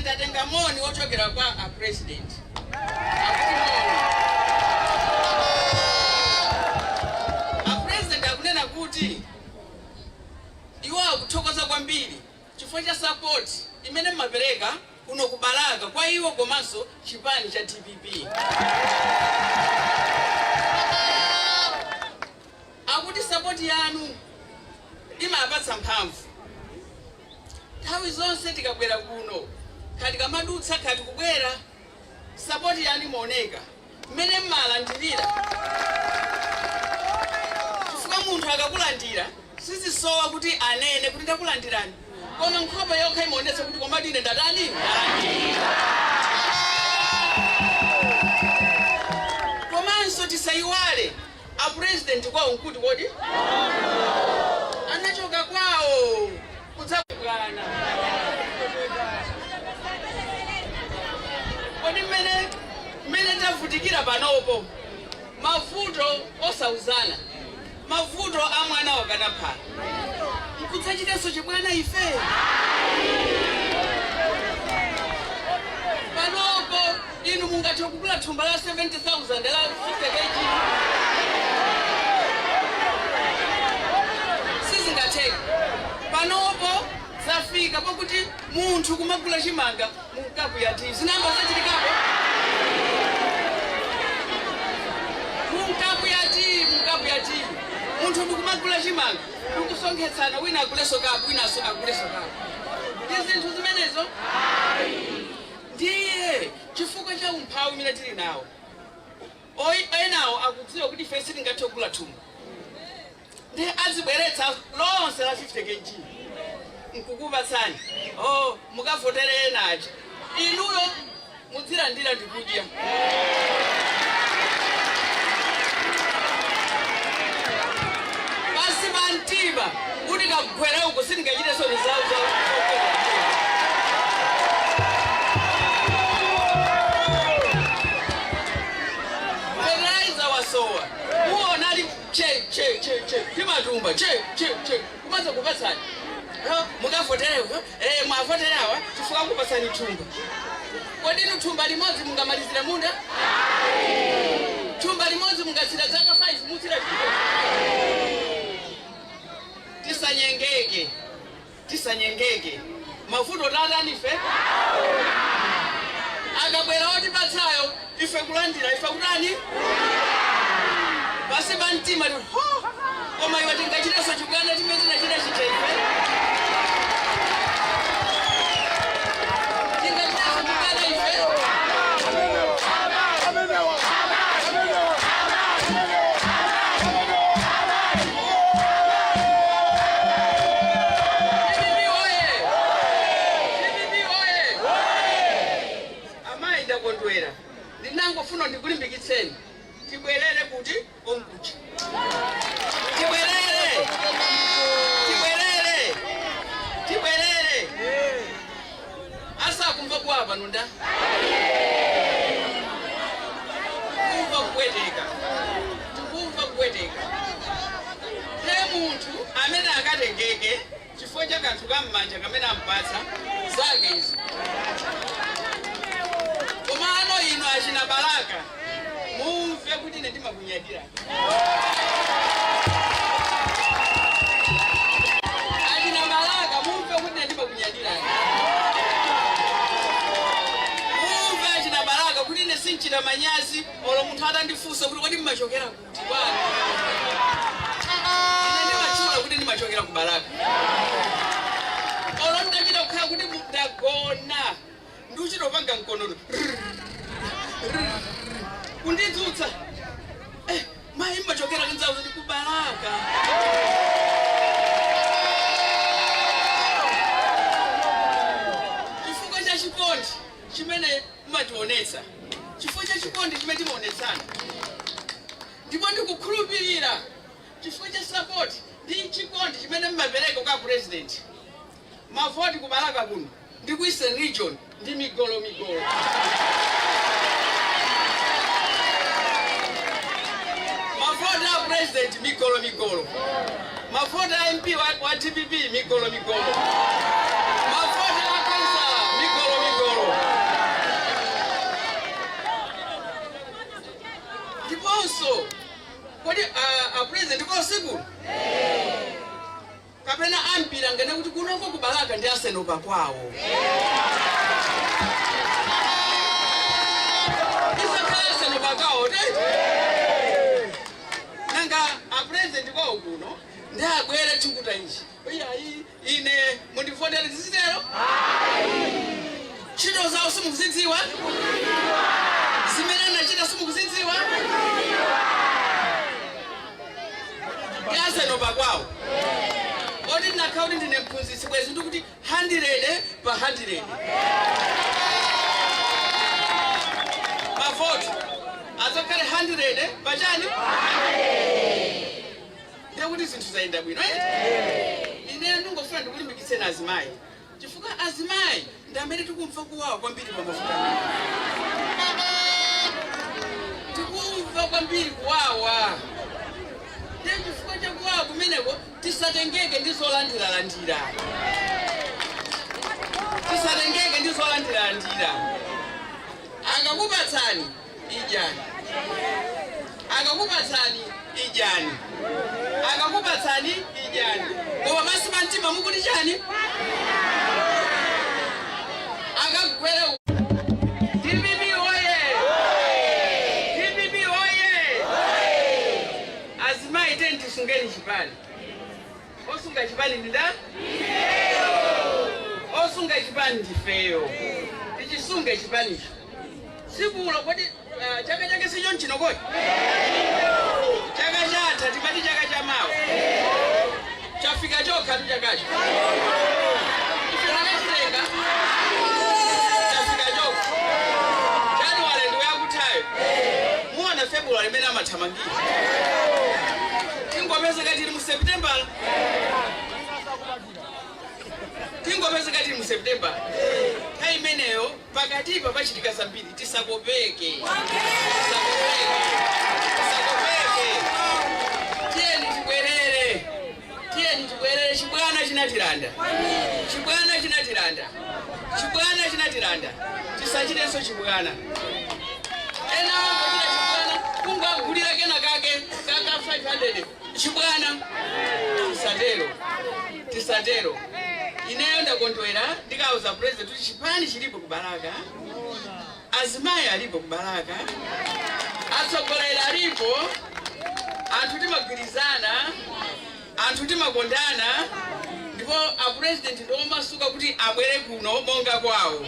ndatenga moni wochokera kwa a president. A president akunena kuti iwo akuthokoza kwambiri chifukwa cha support imene mapereka kuno kubalaka kwa iwo komanso chipani cha TPP. Akuti support yanu imapatsa mphamvu. Nthawi zonse tikabwera kuno kati kamadutsa kati kubwera support yanu imaoneka mmene mmalandira. Chifukwa munthu akakulandira sizisowa kuti anene kuti ndakulandirani, koma nkhope yokha imaonetsa kuti komadi ine ndatani ndalandira. Komanso tisayiwale a president kwawo nkuti kodi anachoka kwawo kudzabwana. Kodi mmene tavutikira panopo mavuto osauzana, mavuto a mwana wakanaphala nkudzachitenso chibwana ife. Panopo inu mungathe kugula thumba la 70,000 la 50 kg. Sizingatheka. Panopo zafika pokuti munthu kumagula chimanga munkapu ya TV. Zinamba zachitikapo. Munkapu ya TV. Munthu ndikumagula chimanga. Ndikusonkhetsana wina aguleso kapu, wina aguleso kapu. Ndi zinthu zimenezo? Ndiye chifukwa cha umphawi umene tili nawo. Enawo akudziwa kuti ife sitingathe kugula thumba. Ndi azibweretsa lonse la 50 kg. Nkukupatsani. Mukavotere enachi. Inuyo mudzilandira ndikudya. Basi bantiba kuti kagwera uko sindingachite soni zawo. Fertilizer wasowa. Muona ali che. Kimatumba che. Kumaza kupatsani. Mukavoterewa. Mwavoterawa chifukwa kupatsani thumba. Kodi inu thumba limodzi mungamalizira munda? Thumba limodzi mungasira zaka 5 mutsira chifukwa. Tisanyengeke. Mavuto tatani ife? Akabwera oti patsayo ife kulandira ife kutani? Basi bantima koma iwe tingachiteso chibwana chimene tinachita chichefe. Tingachiteso chibwana ife. Ndinangofuna ndikulimbikitseni tibwerere kuti omkucha. Tibwerere. Asa kumva kuwapa nunda. Kumva kupweteka. Te munthu amene akatengeke chifukwa cha kanthu kam'manja kamene ampatsa zake izo. Komano ino achina Balaka mumve kuti ine ndimakunyadira. Achina Balaka mumve kuti ine ndimakunyadira. Mumve achina Balaka kuti ine sinchita manyazi olo munthu atandifunsa kuti kodi mmachokera kuti bwana. Ine ndimachula kuti ndimachokera ku Balaka. Olo ndachita kukhala kuti ndagona. Nduchitopanga mkono. Kundidzutsa. Mai mmachokera kunzawo kuti ku Balaka. Chifukwa cha chikondi chimene mmationetsa. Chifukwa cha chikondi chimene timaonetsana. Ndipo ndikukhulupirira chifukwa cha support ndi chikondi chimene mmapereka kwa president. Mavoti ku Balaka kuno ndi ku Eastern Region ndi migolo. Mavota president migolo. Mavota MP wa TPP migolo. Mavota wa kansala migolo. kuti kunoko kubalaka ndi asenopa kwawo. Isakhala asenopa kwawo nanga a president kwawo kuno ndabwere chikuta ichi. Oyayi ine mundifondere zizitero? Chito zawo simukuzidziwa? Zimene nachita simukuzidziwa? Asenopa kwawo. Odi nakauti ndine mphunzitsi bwezi ndikuti 100 pa 100. Mavoto azokale 100 pa chani? Ndikuti zinthu zayenda bwino. Ine ndingofuna ndikulimbikitse na azimayi. Chifukwa azimayi ndamene tikumva kuwawa kwambiri pa mafuta. Tikumva kwambiri kuwawa. Chifukwa chakuwawa kumeneko tisatengeke ndizolandira. Tisatengeke ndizolandira. Akakupatsani ijani. Akakupatsani ijani. Akakupatsani ijani. Koma basi mantima mukuti chani? Akagwere DPP oye! DPP oye! Azimayi teni tisungeni chipani. Osunga chipani ndida? Osunga chipani ndifeyo. Tichisunga chipani. Sikulo kodi chaka chake sicho nchinokoti? Chaka chatha tipati chaka cha mawa. Chafika chokha tu chakacho. Ifirakachilenga. Chafika chokha. January ndo yakuthayo. Muona February mena mathamangira. Tingopezeka tili mu September. Tingopezeka tili mu September. Hai meneyo pakatipa pachitika zambiri tisakopeke. Tieni tibwerere chibwana chinatiranda. Tisachitenso chibwana. Ena wangachita chibwana kungagulira kena kake kaka 500. Chibwana tisatero. Ineyo ndakondwera ndikauza president kuti chipani chilipo kubalaka. Azimayi alipo kubalaka. Atsogoleri alipo. Anthu timagwirizana. Anthu timakondana. Ndipo a president ndo masuka kuti abwere kuno monga kwawo.